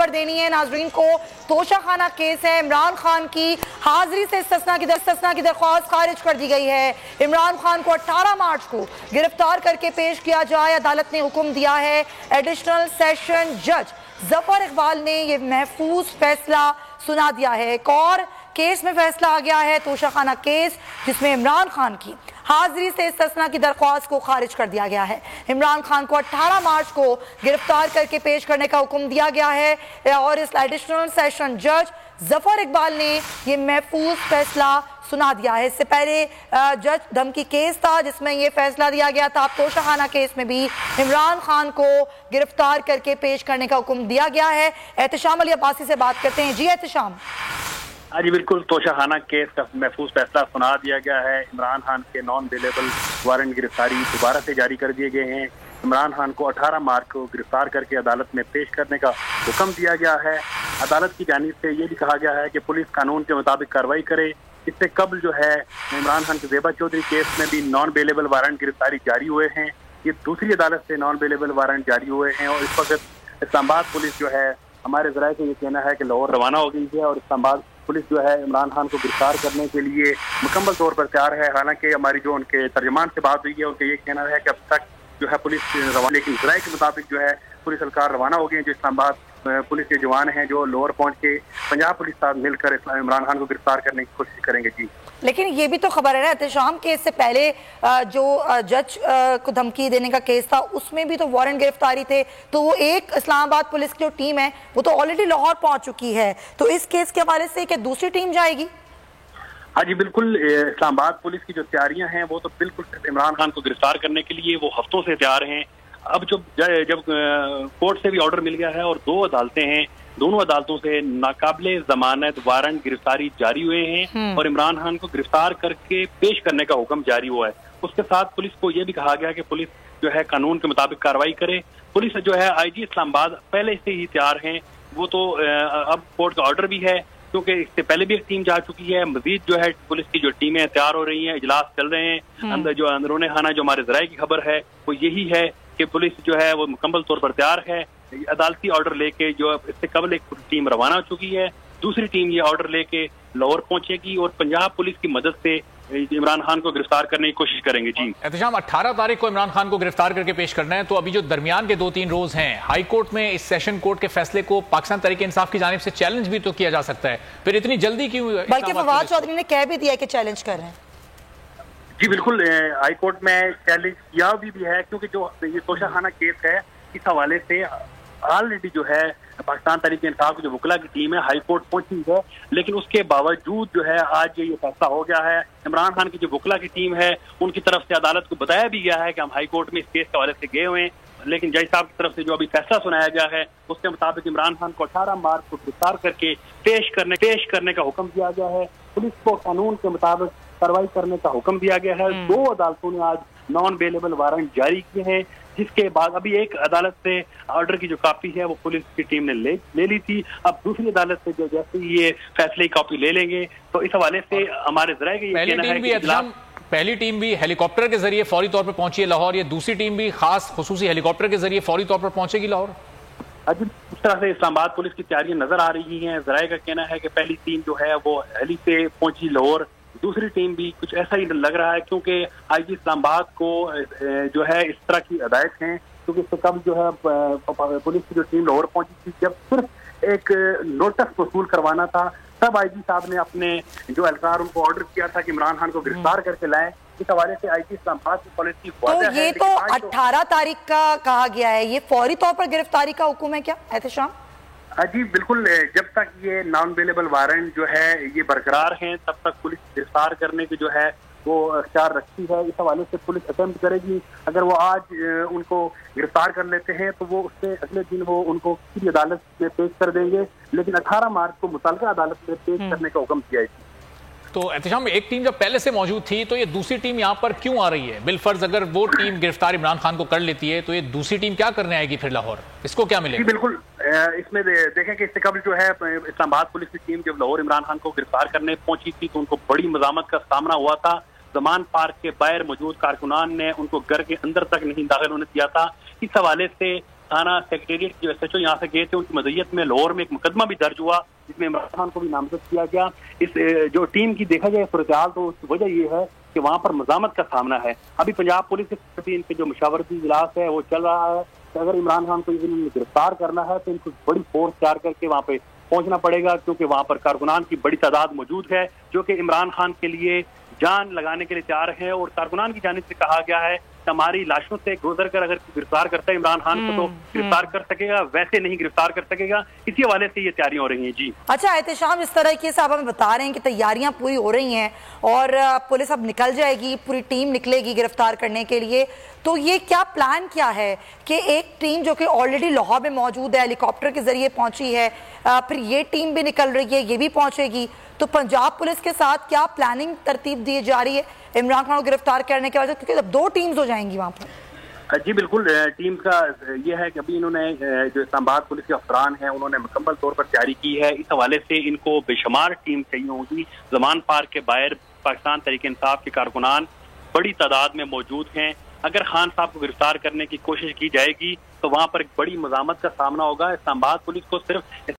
खबर देनी है नाजरीन को। तोशाखाना केस है, इमरान खान की हाजिरी से इस्तिस्ना की दरख्वास्त खारिज कर दी गई है। इमरान खान को 18 मार्च को गिरफ्तार करके पेश किया जाए, अदालत ने हुक्म दिया है। एडिशनल सेशन जज जफर इकबाल ने यह महफूज फैसला सुना दिया है। एक और केस में फैसला आ गया है, तोशाखाना केस, जिसमें इमरान खान की हाजिरी से इस्तिस्ना की दरख्वास्त को खारिज कर दिया गया है। इमरान खान को 18 मार्च को गिरफ्तार करके पेश करने का हुक्म दिया गया है और इस एडिशनल सेशन जज जफर इकबाल ने यह महफूज फैसला सुना दिया है। इससे पहले जज धमकी केस था जिसमें यह फैसला दिया गया था। तोशाखाना केस में भी इमरान खान को गिरफ्तार करके पेश करने का हुक्म दिया गया है। एहतशाम अली अब्बासी से बात करते हैं। जी एहतशाम। हाँ जी बिल्कुल, तोशाखाना केस का महफूज फैसला सुना दिया गया है। इमरान खान के नॉन बेलेबल वारंट गिरफ्तारी दोबारा से जारी कर दिए गए हैं। इमरान खान को 18 मार्च को गिरफ्तार करके अदालत में पेश करने का हुक्म दिया गया है। अदालत की जानिब से ये भी कहा गया है कि पुलिस कानून के मुताबिक कार्रवाई करे। इससे कबल जो है इमरान खान के ज़ेबा चौधरी केस में भी नॉन बेलेबल वारंट गिरफ्तारी जारी हुए हैं। ये दूसरी अदालत से नॉन बेलेबल वारंट जारी हुए हैं और इस वक्त इस्लामाबाद पुलिस जो है, हमारे ज़राए का ये कहना है कि लाहौर रवाना हो गई है और इस्लामाबाद पुलिस जो है इमरान खान को गिरफ्तार करने के लिए मुकम्मल तौर पर तैयार है। हालांकि हमारी जो उनके तर्जमान से बात हुई है, उनका ये कहना है कि अब तक जो है पुलिस रवाना, लेकिन ज़राए के मुताबिक जो है पुलिस एहलकार रवाना हो गए हैं। जो इस्लामाबाद पुलिस के जवान हैं जो लाहौर पहुंच के पंजाब पुलिस साथ मिलकर इमरान खान को गिरफ्तार करने की कोशिश करेंगे। जी लेकिन ये भी तो खबर है ना एहतशाम के इससे पहले जो जज को धमकी देने का केस था उसमें भी तो वारंट गिरफ्तारी थे, तो वो एक इस्लामाबाद पुलिस की जो टीम है वो तो ऑलरेडी लाहौर पहुंच चुकी है, तो इस केस के हवाले से क्या दूसरी टीम जाएगी? हाँ जी बिल्कुल, इस्लामाबाद पुलिस की जो तैयारियां हैं वो तो बिल्कुल इमरान खान को गिरफ्तार करने के लिए वो हफ्तों से तैयार हैं। अब जब कोर्ट से भी ऑर्डर मिल गया है और 2 अदालतें हैं, दोनों अदालतों से नाकाबिले जमानत वारंट गिरफ्तारी जारी हुए हैं और इमरान खान को गिरफ्तार करके पेश करने का हुक्म जारी हुआ है। उसके साथ पुलिस को यह भी कहा गया कि पुलिस जो है कानून के मुताबिक कार्रवाई करे। पुलिस जो है आईजी इस्लामाबाद पहले से ही तैयार हैं। वो तो अब कोर्ट का ऑर्डर भी है क्योंकि इससे पहले भी एक टीम जा चुकी है। मजीद जो है पुलिस की जो टीमें तैयार हो रही हैं, इजलास चल रहे हैं। अंदर जो अंदरूनी खाना जो हमारे ज़राए की खबर है वो यही है कि पुलिस जो है वो मुकम्मल तौर पर तैयार है। अदालती ऑर्डर लेके जो इससे कबल एक टीम रवाना हो चुकी है, दूसरी टीम ये ऑर्डर लेके लाहौर पहुंचेगी और पंजाब पुलिस की मदद से इमरान खान को गिरफ्तार करने की कोशिश करेंगे। जी एहतशाम, 18 तारीख को इमरान खान को गिरफ्तार करके पेश करना है, तो अभी जो दरमियान के 2-3 रोज हैं, हाई कोर्ट में इस सेशन कोर्ट के फैसले को पाकिस्तान तहरीक इंसाफ की जानिब से चैलेंज भी तो किया जा सकता है, फिर इतनी जल्दी क्यों? बल्कि फवाद चौधरी ने कह भी दिया कि चैलेंज कर रहे हैं। जी बिल्कुल, हाई कोर्ट में चैलेंज किया भी है क्योंकि जो ये तोशाखाना केस है इस हवाले से ऑलरेडी जो है पाकिस्तान तहरीक इंसाफ की जो वकला की टीम है हाई कोर्ट पहुंची है, लेकिन उसके बावजूद जो है आज ये फैसला हो गया है। इमरान खान की जो वकला की टीम है उनकी तरफ से अदालत को बताया भी गया है कि हम हाई कोर्ट में इस केस के हवाले से गए हुए हैं, लेकिन जज साहब की तरफ से जो अभी फैसला सुनाया गया है उसके मुताबिक इमरान खान को 18 मार्च को गिरफ्तार करके पेश करने का हुक्म दिया गया है। पुलिस को कानून के मुताबिक कार्रवाई करने का हुक्म दिया गया है। 2 अदालतों ने आज नॉन बेलेबल वारंट जारी किए हैं, जिसके बाद अभी एक अदालत से ऑर्डर की जो कॉपी है वो पुलिस की टीम ने ले ली थी। अब दूसरी अदालत से जो जैसे ये फैसले की कॉपी ले लेंगे तो इस हवाले से हमारे ज़राए का ये कहना है कि पहली टीम भी हेलीकॉप्टर के जरिए फौरी तौर पर पहुंची है लाहौर, ये दूसरी टीम भी खास खुसूसी हेलीकॉप्टर के जरिए फौरी तौर पर पहुंचेगी लाहौर। इस तरह से इस्लामाबाद पुलिस की तैयारियां नजर आ रही हैं। ज़राए का कहना है कि पहली टीम जो है वो हेली से पहुंची लाहौर, दूसरी टीम भी कुछ ऐसा ही लग रहा है क्योंकि आईजी इस्लामाबाद को जो है इस तरह की हदायत हैं, क्योंकि इससे कब जो है पुलिस की जो टीम लाहौर पहुंची थी जब सिर्फ एक नोटिस वसूल करवाना था, तब आईजी साहब ने अपने जो एहलकार उनको ऑर्डर किया था कि इमरान खान को गिरफ्तार करके लाएं। इस हवाले से आईजी इस्लामाबाद की पॉलिसी तो ये तो 18 तारीख का कहा गया है, ये फौरी तौर पर गिरफ्तारी का हुक्म है क्या एहतशाम? जी बिल्कुल, जब तक ये नॉन बेलेबल वारंट जो है ये बरकरार हैं तब तक पुलिस गिरफ्तार करने की जो है वो अख्तियार रखती है। इस हवाले से पुलिस अटेम्प्ट करेगी। अगर वो आज उनको गिरफ्तार कर लेते हैं तो वो उससे अगले दिन वो उनको किसी अदालत में पेश कर देंगे, लेकिन 18 मार्च को मुतल्लिका अदालत में पेश करने का हुक्म किया है। तो एहतशाम, एक टीम जब पहले से मौजूद थी तो ये दूसरी टीम यहाँ पर क्यों आ रही है? बिलफर्ज अगर वो टीम गिरफ्तार इमरान खान को कर लेती है तो ये दूसरी टीम क्या करने आएगी फिर लाहौर? इसको क्या मिलेगा? बिल्कुल, इसमें देखें कि इससे कबल जो है इस्लामाबाद पुलिस की टीम जब लाहौर इमरान खान को गिरफ्तार करने पहुंची थी तो उनको बड़ी मज़ामत का सामना हुआ था। जमान पार्क के बाहर मौजूद कारकुनान ने उनको घर के अंदर तक नहीं दाखिल होने दिया था। इस हवाले से थाना सेक्रेटरिएट जो SHO यहाँ से गए थे, उनकी मदयत में लाहौर में एक मुकदमा भी दर्ज हुआ जिसमें इमरान खान को भी नामजद किया गया। इस जो टीम की देखा जाए सूरत हाल, तो उसकी वजह ये है कि वहाँ पर मज़ामत का सामना है। अभी पंजाब पुलिस के इनके जो मशावरती इजलास है वो चल रहा है कि अगर इमरान खान को इन्होंने गिरफ्तार करना है तो इनको बड़ी फोर्स तैयार करके वहाँ पे पहुंचना पड़ेगा, क्योंकि वहाँ पर कारकुनान की बड़ी तादाद मौजूद है जो कि इमरान खान के लिए जान लगाने के लिए तैयार है। और कारकुनान की जानिब से कहा गया है कि हमारी लाशों से गुजर कर अगर गिरफ्तार करता है इमरान खान को तो गिरफ्तार कर सकेगा, वैसे नहीं गिरफ्तार कर सकेगा। इसी हवाले से ये तैयारियां हो रही हैं। जी अच्छा एहतशाम, इस तरह की आप हमें बता रहे हैं कि तैयारियां पूरी हो रही हैं और पुलिस अब निकल जाएगी, पूरी टीम निकलेगी गिरफ्तार करने के लिए, तो ये क्या प्लान क्या है कि एक टीम जो कि ऑलरेडी लाहौर में मौजूद है, हेलीकॉप्टर के जरिए पहुंची है, फिर ये टीम भी निकल रही है, ये भी पहुंचेगी, तो पंजाब पुलिस के साथ क्या प्लानिंग तरतीब दी जा रही है इमरान खान को गिरफ्तार करने के वजह, क्योंकि अब 2 टीम्स हो जाएंगी वहां पर? जी बिल्कुल, टीम का ये है कि अभी इन्होंने जो इस्लामाबाद पुलिस के अफसरान हैं उन्होंने मुकम्मल तौर पर तैयारी की है। इस हवाले से इनको बेशुमार टीम चाहिए होगी। ज़मान पार्क के बाहर पाकिस्तान तहरीक-ए-इंसाफ के कारकुनान बड़ी तादाद में मौजूद हैं। अगर खान साहब को गिरफ्तार करने की कोशिश की जाएगी तो वहाँ पर एक बड़ी मज़ामत का सामना होगा। इस्लामाबाद पुलिस को सिर्फ